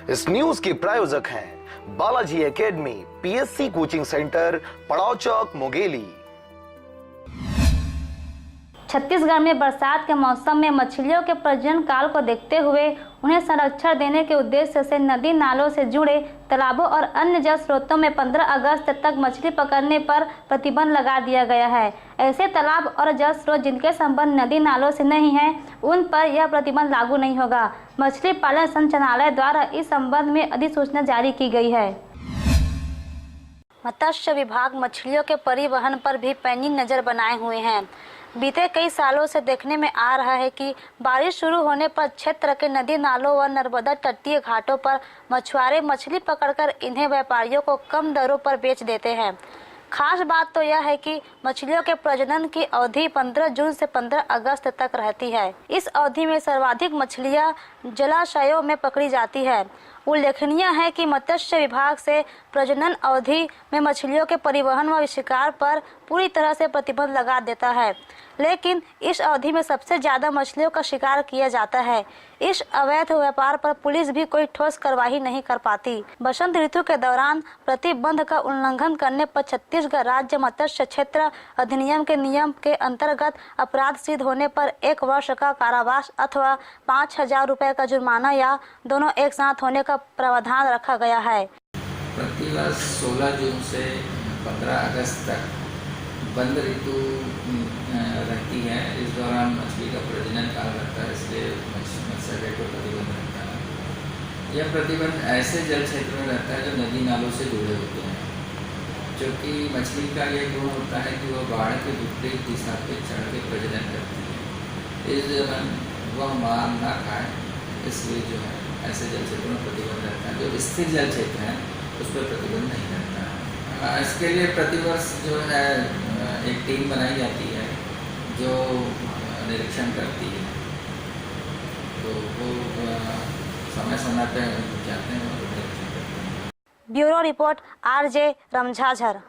इस न्यूज के प्रायोजक हैं Balaji academy, PSC coaching centre, पड़ाव चौक, मुंगेली। छत्तीसगढ़ में बरसात के मौसम में मछलियों के प्रजनन काल को देखते हुए उन्हें संरक्षण देने के उद्देश्य से नदी नालों से जुड़े तालाबों और अन्य जल स्रोतों में 15 अगस्त तक मछली पकड़ने पर प्रतिबंध लगा दिया गया है। ऐसे तालाब और जल स्रोत जिनके संबंध नदी नालों से नहीं है, उन पर यह प्रतिबंध लागू नहीं होगा। मछली पालन संचालनालय द्वारा इस संबंध में अधिसूचना जारी की गई है। मत्स्य विभाग मछलियों के परिवहन पर भी पैनी नजर बनाए हुए हैं। बीते कई सालों से देखने में आ रहा है कि बारिश शुरू होने पर क्षेत्र के नदी नालों व नर्मदा तटीय घाटों पर मछुआरे मछली पकड़कर इन्हें व्यापारियों को कम दरों पर बेच देते हैं। खास बात तो यह है कि मछलियों के प्रजनन की अवधि 15 जून से 15 अगस्त तक रहती है। इस अवधि में सर्वाधिक मछलियां जलाशयों में पकड़ी जाती है। उल्लेखनीय है कि मत्स्य विभाग से प्रजनन अवधि में मछलियों के परिवहन व शिकार पर पूरी तरह से प्रतिबंध लगा देता है, लेकिन इस अवधि में सबसे ज्यादा मछलियों का शिकार किया जाता है। इस अवैध व्यापार पर पुलिस भी कोई ठोस कार्रवाई नहीं कर पाती। बसंत ऋतु के दौरान प्रतिबंध का उल्लंघन करने पर छत्तीसगढ़ राज्य मत्स्य क्षेत्र अधिनियम के नियम के अंतर्गत अपराध सिद्ध होने पर 1 वर्ष का कारावास अथवा 5,000 रुपए का जुर्माना या दोनों एक साथ होने का प्रावधान रखा गया है। प्रतिवर्ष 16 जून से 15 अगस्त तक बंद ऋतु रहती है। इस दौरान मछली का प्रजनन काल रहता है, इसलिए मत्स्य को प्रतिबंध रहता है। यह प्रतिबंध ऐसे जल क्षेत्र में रहता है जो नदी नालों से जुड़े होते हैं, क्योंकि मछली का यह गुण होता है कि वह बाढ़ के विपरीत दिशा पे चढ़ के प्रजनन करती है। इस दौरान वह मार ना खाए, इसलिए जो है ऐसे जल क्षेत्रों में प्रतिबंध रहता है। जो स्थिर जल क्षेत्र है उस पर प्रतिबंध नहीं रहता है। इसके लिए प्रतिवर्ष जो है एक टीम बनाई जाती है जो निरीक्षण करती है, तो वो समय समय पे जाते हैं और निरीक्षण करते हैं। Bureau report RJ रमझाझर।